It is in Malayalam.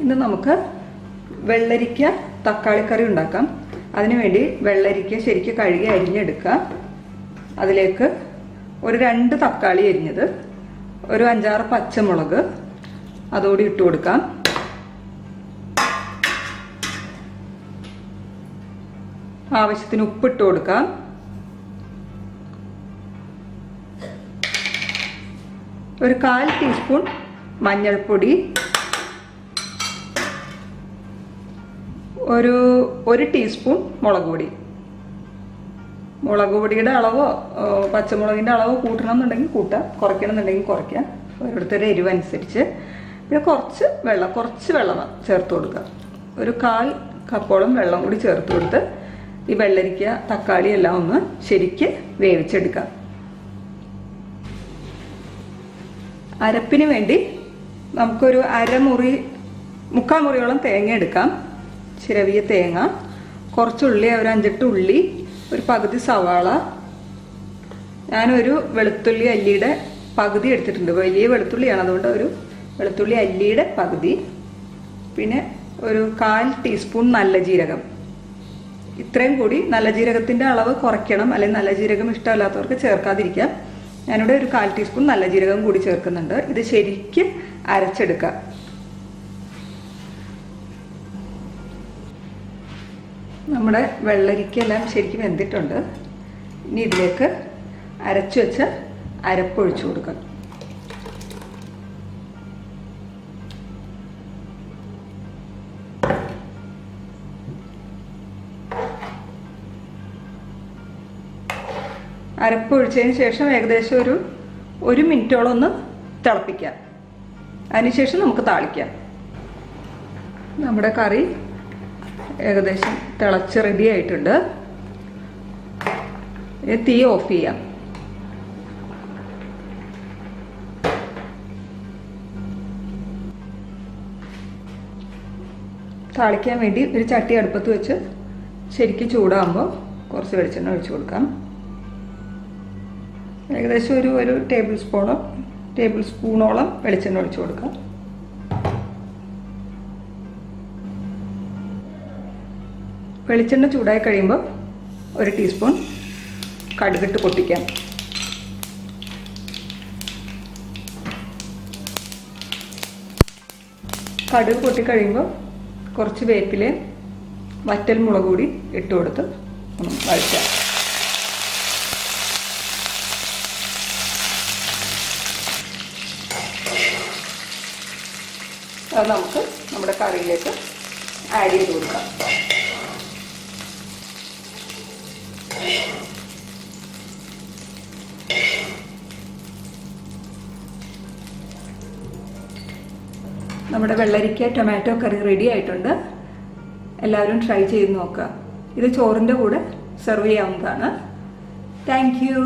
ഇന്ന് നമുക്ക് വെള്ളരിക്ക തക്കാളിക്കറി ഉണ്ടാക്കാം. അതിനുവേണ്ടി വെള്ളരിക്ക ശരിക്കും കഴുകി അരിഞ്ഞെടുക്കുക. അതിലേക്ക് ഒരു 2 തക്കാളി അരിഞ്ഞത്, ഒരു 5-6 പച്ചമുളക് അതോടെ ഇട്ട് കൊടുക്കാം. ആവശ്യത്തിന് ഉപ്പിട്ട് കൊടുക്കാം. ഒരു 1/4 ടീസ്പൂൺ മഞ്ഞൾപ്പൊടി, ഒരു ടീസ്പൂൺ മുളക് പൊടി. മുളക് പൊടിയുടെ അളവോ പച്ചമുളകിൻ്റെ അളവോ കൂട്ടണം എന്നുണ്ടെങ്കിൽ കൂട്ടാം, കുറയ്ക്കണം എന്നുണ്ടെങ്കിൽ കുറയ്ക്കാം, ഓരോരുത്തരുടെ എരിവ് അനുസരിച്ച്. പിന്നെ കുറച്ച് വെള്ളം ചേർത്ത് കൊടുക്കുക. ഒരു 1/4 കപ്പോളം വെള്ളം കൂടി ചേർത്ത് കൊടുത്ത് ഈ വെള്ളരിക്ക തക്കാളി എല്ലാം ഒന്ന് ശരിക്ക് വേവിച്ചെടുക്കാം. അരപ്പിന് വേണ്ടി നമുക്കൊരു മുക്കാൽ മുറിയോളം തേങ്ങ എടുക്കാം. ചിരവിയ തേങ്ങ, കുറച്ചുള്ളി, ഒരു 5-8 ഉള്ളി, ഒരു പകുതി സവാള. ഞാനൊരു വെളുത്തുള്ളി അല്ലിയുടെ പകുതി എടുത്തിട്ടുണ്ട്. വലിയ വെളുത്തുള്ളിയാണ്, അതുകൊണ്ട് ഒരു വെളുത്തുള്ളി അല്ലിയുടെ പകുതി. പിന്നെ ഒരു 1/4 ടീസ്പൂൺ നല്ല ജീരകം. ഇത്രയും കൂടി. നല്ല ജീരകത്തിൻ്റെ അളവ് കുറയ്ക്കണം, അല്ലെങ്കിൽ നല്ല ജീരകം ഇഷ്ടമല്ലാത്തവർക്ക് ചേർക്കാതിരിക്കാം. ഞാനിവിടെ ഒരു 1/4 ടീസ്പൂൺ നല്ല ജീരകം കൂടി ചേർക്കുന്നുണ്ട്. ഇത് ശരിക്കും അരച്ചെടുക്കാം. നമ്മുടെ വെള്ളരിക്കെല്ലാം ശരിക്കും വെന്തിട്ടുണ്ട്. ഇനി ഇതിലേക്ക് അരച്ചു വെച്ച അരപ്പൊഴിച്ചു കൊടുക്കാം. അരപ്പൊഴിച്ചതിന് ശേഷം ഏകദേശം ഒരു മിനിറ്റോളം ഒന്ന് തിളപ്പിക്കാം. അതിനുശേഷം നമുക്ക് താളിക്കാം. നമ്മുടെ കറി ഏകദേശം തിളച്ച് റെഡി ആയിട്ടുണ്ട്. തീ ഓഫ് ചെയ്യാം. താളിക്കാൻ വേണ്ടി ഒരു ചട്ടി അടുപ്പത്ത് വെച്ച് ശരിക്കും ചൂടാകുമ്പോൾ കുറച്ച് വെളിച്ചെണ്ണ ഒഴിച്ചു കൊടുക്കാം. ഏകദേശം ഒരു ടേബിൾ സ്പൂണോളം വെളിച്ചെണ്ണ ഒഴിച്ചു കൊടുക്കാം. വെളിച്ചെണ്ണ ചൂടായി കഴിയുമ്പോൾ ഒരു ടീസ്പൂൺ കടുകിട്ട് പൊട്ടിക്കാം. കടുക് പൊട്ടിക്കഴിയുമ്പോൾ കുറച്ച് വേപ്പിലയും വറ്റൽ മുളക് കൂടി ഇട്ട് കൊടുത്ത് ഒന്ന് വഴറ്റാം. അത് നമുക്ക് നമ്മുടെ കറിയിലേക്ക് ആഡ് ചെയ്ത് കൊടുക്കാം. നമ്മുടെ വെള്ളരിക്ക ടൊമാറ്റോ കറി റെഡി ആയിട്ടുണ്ട്. എല്ലാവരും ട്രൈ ചെയ്ത് നോക്കുക. ഇത് ചോറിൻ്റെ കൂടെ സെർവ് ചെയ്യാവുന്നതാണ്. Thank you.